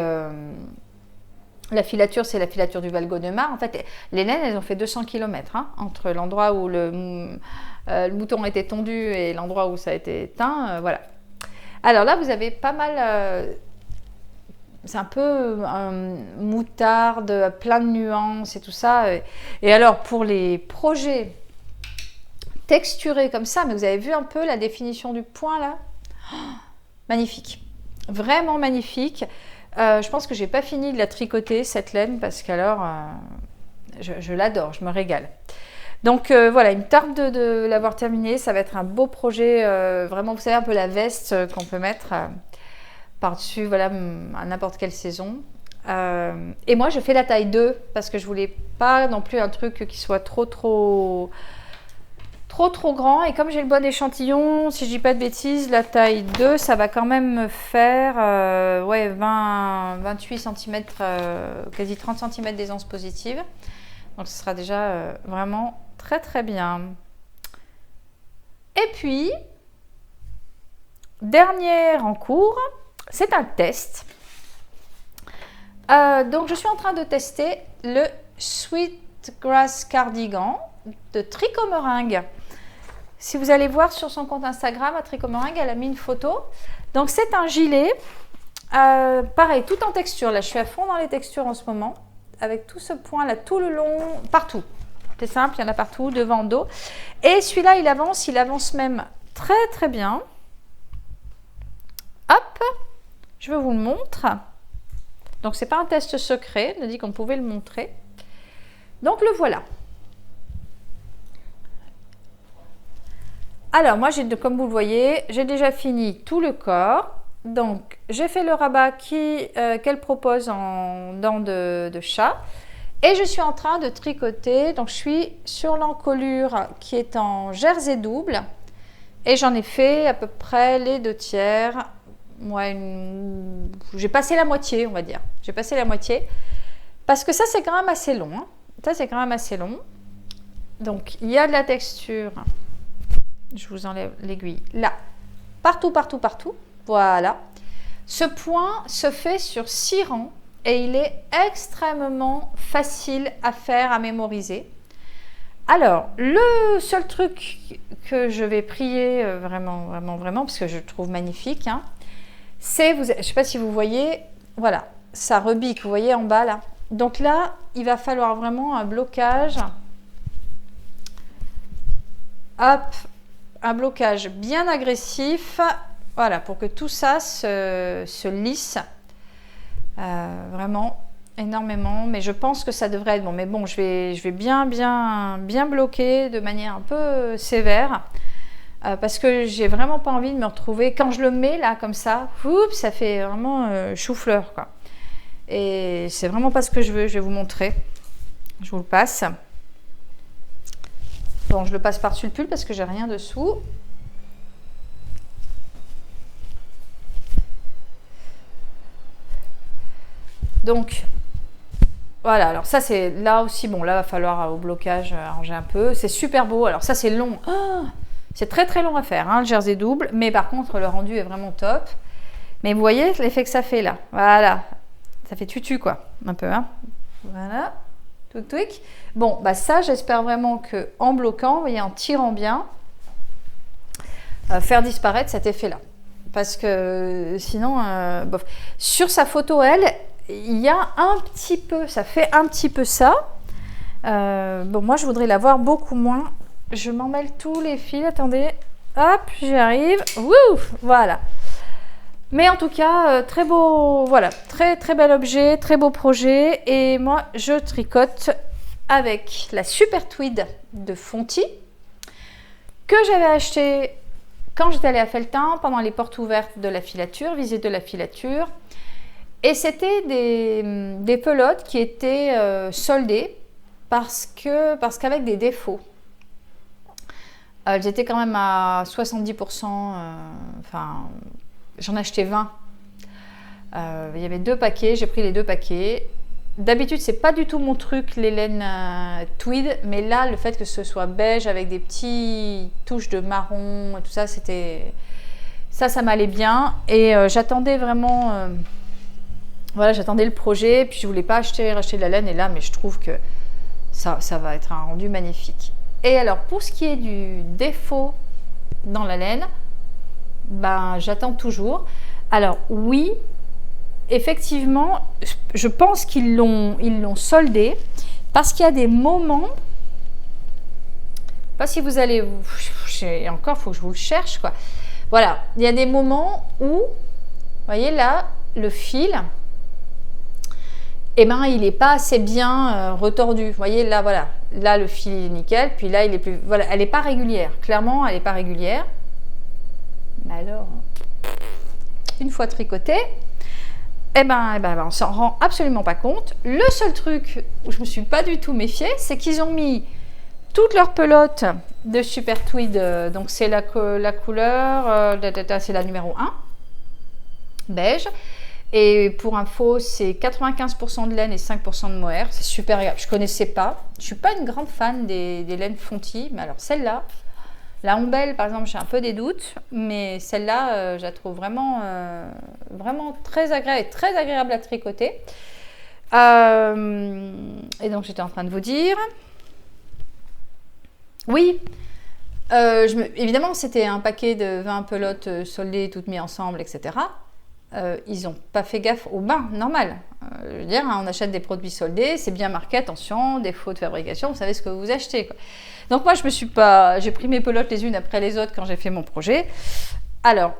la filature, c'est la filature du Valgaudemar. En fait, les laines, elles ont fait 200 km hein, entre l'endroit où le mouton a été tondu et l'endroit où ça a été teint. Voilà. Alors là, vous avez pas mal... c'est un peu moutarde, plein de nuances et tout ça. Et alors, pour les projets texturés comme ça, mais vous avez vu un peu la définition du point là, oh, magnifique, vraiment magnifique. Je pense que j'ai pas fini de la tricoter cette laine parce qu'alors je l'adore, je me régale. Donc voilà, il me tarde de l'avoir terminé. Ça va être un beau projet, vraiment, vous savez, un peu la veste qu'on peut mettre par-dessus, voilà, à n'importe quelle saison. Et moi, je fais la taille 2 parce que je voulais pas non plus un truc qui soit trop grand. Et comme j'ai le bon échantillon, si je dis pas de bêtises, la taille 2, ça va quand même me faire 28 cm, quasi 30 cm d'aisance positive. Donc ce sera déjà vraiment très très bien. Et puis, dernière en cours, c'est un test. Donc je suis en train de tester le Sweetgrass Cardigan de Tricot Meringue. Si vous allez voir sur son compte Instagram, à Tricot Meringue, elle a mis une photo. Donc c'est un gilet, pareil, tout en texture. Là, je suis à fond dans les textures en ce moment, avec tout ce point là, tout le long, partout. C'est simple, il y en a partout, devant, dos. Et celui-là, il avance même très très bien. Hop, je vous le montre. Donc c'est pas un test secret, on a dit qu'on pouvait le montrer. Donc le voilà. Alors moi, comme vous le voyez, j'ai déjà fini tout le corps. Donc j'ai fait le rabat qu'elle propose en dents de chat. Et je suis en train de tricoter, donc je suis sur l'encolure qui est en jersey double. Et j'en ai fait à peu près les 2/3. Ouais, j'ai passé la moitié, on va dire. J'ai passé la moitié. Parce que ça, c'est quand même assez long. Hein. Ça, c'est quand même assez long. Donc, il y a de la texture. Je vous enlève l'aiguille. Là. Partout, partout, partout. Voilà. Ce point se fait sur 6 rangs. Et il est extrêmement facile à faire, à mémoriser. Alors, le seul truc que je vais prier vraiment, vraiment, vraiment, parce que je le trouve magnifique, hein, c'est, je ne sais pas si vous voyez, voilà, ça rebique, vous voyez en bas là. Donc là, il va falloir vraiment un blocage. Hop, un blocage bien agressif, voilà, pour que tout ça se lisse. Vraiment énormément, mais je pense que ça devrait être bon. Mais bon, je vais bien bloquer de manière un peu sévère parce que j'ai vraiment pas envie de me retrouver quand je le mets là comme ça. Oups, ça fait vraiment chou-fleur quoi. Et c'est vraiment pas ce que je veux. Je vais vous montrer. Je vous le passe. Bon, je le passe par-dessus le pull parce que j'ai rien dessous. Donc, voilà, alors ça c'est là aussi, bon là il va falloir au blocage arranger un peu. C'est super beau, alors ça c'est long, oh, c'est très très long à faire, hein, le jersey double, mais par contre le rendu est vraiment top. Mais vous voyez l'effet que ça fait là, voilà, ça fait tutu quoi, un peu, hein. Voilà, tout tweak. Bon, bah ça j'espère vraiment que en bloquant, vous voyez, en tirant bien, faire disparaître cet effet là. Parce que sinon, bof. Sur sa photo, il y a un petit peu, ça fait un petit peu ça. Bon, moi, je voudrais l'avoir beaucoup moins. Je m'en mêle tous les fils. Attendez. Hop, j'y arrive. Wouh, voilà. Mais en tout cas, très beau, voilà, très très bel objet, très beau projet. Et moi, je tricote avec la Super Tweed de Fonty que j'avais acheté quand j'étais allée à Felletin pendant les portes ouvertes de la filature, visite de la filature. Et c'était des pelotes qui étaient soldées parce qu'avec des défauts. Elles étaient quand même à 70%, enfin, j'en ai acheté 20. Il y avait 2 paquets, j'ai pris les 2 paquets. D'habitude, c'est pas du tout mon truc, les laines tweed, mais là, le fait que ce soit beige avec des petites touches de marron et tout ça, c'était... Ça m'allait bien. Et j'attendais vraiment... Voilà, j'attendais le projet, puis je voulais pas racheter de la laine, et là, mais je trouve que ça va être un rendu magnifique. Et alors, pour ce qui est du défaut dans la laine, ben, j'attends toujours. Alors, oui, effectivement, je pense qu'ils l'ont soldé, parce qu'il y a des moments, pas si vous allez, et encore, il faut que je vous le cherche, quoi. Voilà, il y a des moments où, vous voyez là, le fil... eh ben, il n'est pas assez bien retordu. Vous voyez, là, voilà. Là, le fil est nickel. Puis là, il est plus... Voilà, elle n'est pas régulière. Clairement, elle n'est pas régulière. Mais alors, une fois tricoté, eh ben, on s'en rend absolument pas compte. Le seul truc où je ne me suis pas du tout méfiée, c'est qu'ils ont mis toutes leurs pelotes de Super Tweed. Donc, c'est la couleur, c'est la numéro 1, beige. Et pour info, c'est 95% de laine et 5% de mohair. C'est super agréable. Je ne connaissais pas. Je ne suis pas une grande fan des laines Fonty. Mais alors celle-là, la Ombelle par exemple, j'ai un peu des doutes. Mais celle-là, je la trouve vraiment, vraiment très agréable à tricoter. Et donc j'étais en train de vous dire... Oui, évidemment c'était un paquet de 20 pelotes soldées, toutes mises ensemble, etc. Ils n'ont pas fait gaffe au bain, normal. Je veux dire, hein, on achète des produits soldés, c'est bien marqué, attention, défaut de fabrication, vous savez ce que vous achetez, quoi. Donc moi, j'ai pris mes pelotes les unes après les autres quand j'ai fait mon projet. Alors,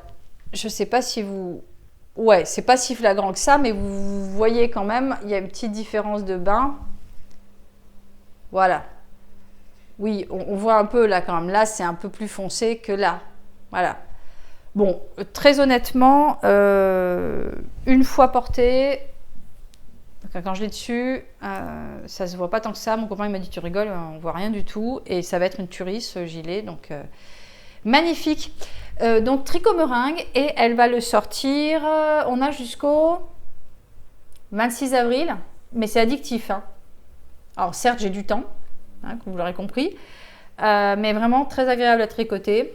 je ne sais pas si vous... Ouais, c'est pas si flagrant que ça, mais vous voyez quand même, il y a une petite différence de bain. Voilà. Oui, on voit un peu là quand même. Là, c'est un peu plus foncé que là. Voilà. Bon, très honnêtement, une fois porté, Quand je l'ai dessus, ça se voit pas tant que ça. Mon copain il m'a dit tu rigoles, on voit rien du tout. Et ça va être une tuerie ce gilet, donc magnifique. Donc tricot meringue et elle va le sortir. On a jusqu'au 26 avril, mais c'est addictif. Hein. Alors certes j'ai du temps, hein, comme vous l'aurez compris, mais vraiment très agréable à tricoter.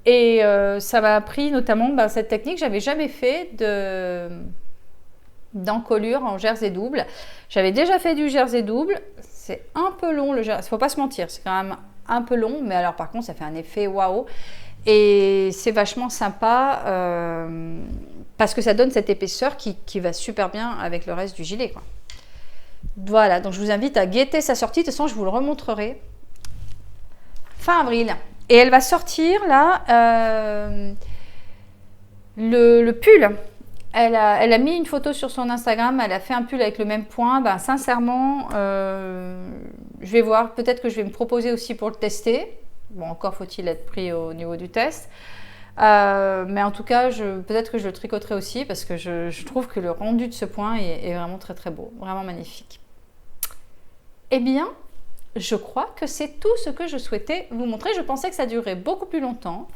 Et ça m'a appris notamment cette technique, j'avais jamais fait d'encolure en jersey double. J'avais déjà fait du jersey double, c'est un peu long le jersey, faut pas se mentir, c'est quand même un peu long, mais alors par contre ça fait un effet waouh et c'est vachement sympa parce que ça donne cette épaisseur qui va super bien avec le reste du gilet, quoi. Voilà, donc je vous invite à guetter sa sortie, de toute façon je vous le remontrerai fin avril. Et elle va sortir là le pull. Elle a mis une photo sur son Instagram, elle a fait un pull avec le même point. Sincèrement, je vais voir, peut-être que je vais me proposer aussi pour le tester. Bon, encore faut-il être pris au niveau du test. Mais en tout cas, peut-être que je le tricoterai aussi parce que je trouve que le rendu de ce point est vraiment très très beau, vraiment magnifique. Eh bien, je crois que c'est tout ce que je souhaitais vous montrer. Je pensais que ça durerait beaucoup plus longtemps.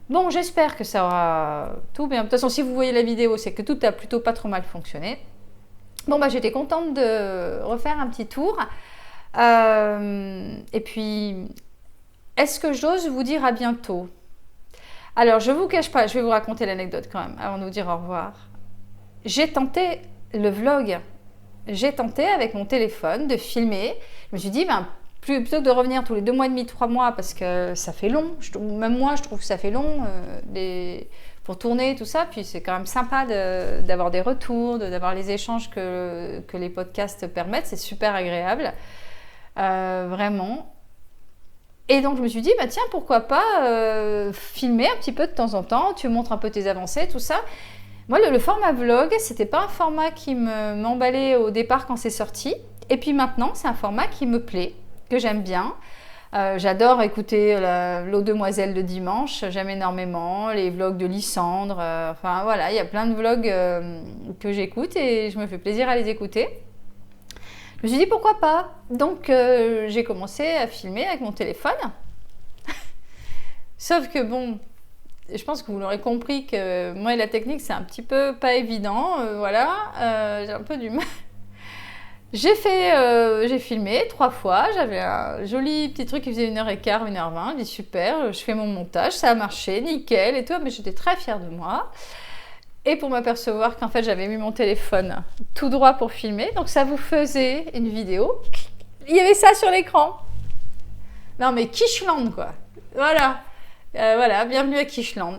Bon, j'espère que ça aura tout bien. De toute façon, si vous voyez la vidéo, c'est que tout a plutôt pas trop mal fonctionné. Bon, j'étais contente de refaire un petit tour. Et puis, est-ce que j'ose vous dire à bientôt? Alors, je ne vous cache pas, je vais vous raconter l'anecdote quand même, avant de vous dire au revoir. J'ai tenté le vlog. J'ai tenté avec mon téléphone de filmer. Je me suis dit, plutôt que de revenir tous les 2 mois et demi, 3 mois, parce que ça fait long, même moi je trouve que ça fait long pour tourner tout ça, puis c'est quand même sympa d'avoir des retours, d'avoir les échanges que les podcasts permettent, c'est super agréable, vraiment. Et donc je me suis dit, tiens, pourquoi pas filmer un petit peu de temps en temps, tu montres un peu tes avancées, tout ça. Moi le format vlog, c'était pas un format qui m'emballait au départ quand c'est sorti, et puis maintenant c'est un format qui me plaît, que j'aime bien. J'adore écouter l'eau demoiselle de dimanche, j'aime énormément, les vlogs de Lysandre, enfin voilà, il y a plein de vlogs que j'écoute et je me fais plaisir à les écouter. Je me suis dit pourquoi pas, donc j'ai commencé à filmer avec mon téléphone. Sauf que bon, je pense que vous l'aurez compris que moi et la technique c'est un petit peu pas évident, voilà, j'ai un peu du mal. J'ai filmé 3 fois, j'avais un joli petit truc qui faisait 1h15, 1h20, je dis super, je fais mon montage, ça a marché, nickel et tout, mais j'étais très fière de moi. Et pour m'apercevoir qu'en fait j'avais mis mon téléphone tout droit pour filmer, donc ça vous faisait une vidéo, il y avait ça sur l'écran. Non mais Kishland quoi, voilà, voilà, bienvenue à Kishland.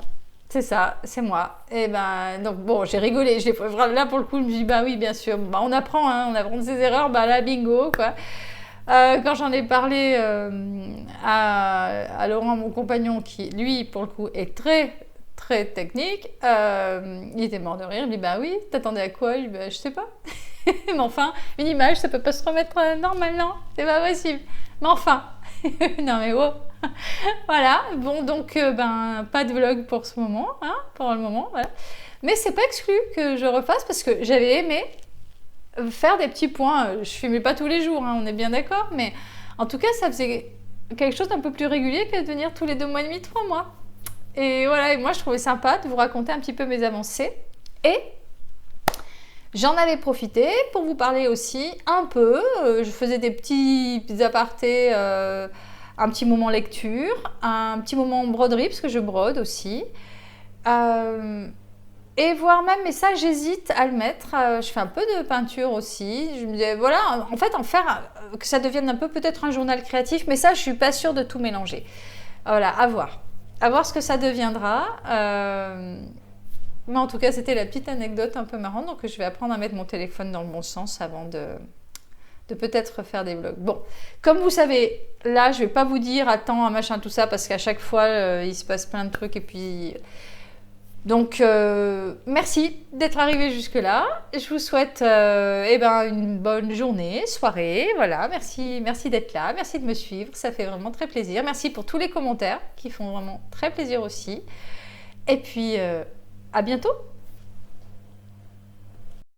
C'est ça, c'est moi. Et donc bon, j'ai rigolé. Là pour le coup, je me dis oui, bien sûr. On apprend, hein, on apprend de ses erreurs. Là, bingo, quoi. Quand j'en ai parlé à Laurent, mon compagnon, qui lui, pour le coup, est très très technique, il était mort de rire. Il me dit oui, t'attendais à quoi? Je dis je sais pas. Mais enfin, une image, ça peut pas se remettre normal, non? C'est pas possible. Mais enfin, non mais oh. Voilà, bon donc pas de vlog pour ce moment, hein, pour le moment, voilà. Mais c'est pas exclu que je refasse parce que j'avais aimé faire des petits points. Je filmais pas tous les jours, hein, on est bien d'accord, mais en tout cas ça faisait quelque chose d'un peu plus régulier que de venir tous les 2 mois et demi, 3 mois. Et voilà, et moi je trouvais sympa de vous raconter un petit peu mes avancées. Et j'en avais profité pour vous parler aussi un peu. Je faisais des petits apartés. Un petit moment lecture, un petit moment broderie, parce que je brode aussi. Et voire même, mais ça j'hésite à le mettre, je fais un peu de peinture aussi. Je me disais, voilà, en fait, que ça devienne un peu peut-être un journal créatif, mais ça je suis pas sûre de tout mélanger. Voilà, à voir. À voir ce que ça deviendra. Mais en tout cas, c'était la petite anecdote un peu marrante, donc je vais apprendre à mettre mon téléphone dans le bon sens avant de peut-être faire des vlogs. Bon, comme vous savez, là, je vais pas vous dire attends, machin, tout ça, parce qu'à chaque fois, il se passe plein de trucs et puis... Donc, merci d'être arrivé jusque-là. Je vous souhaite une bonne journée, soirée, voilà. Merci d'être là, merci de me suivre, ça fait vraiment très plaisir. Merci pour tous les commentaires qui font vraiment très plaisir aussi. Et puis, à bientôt.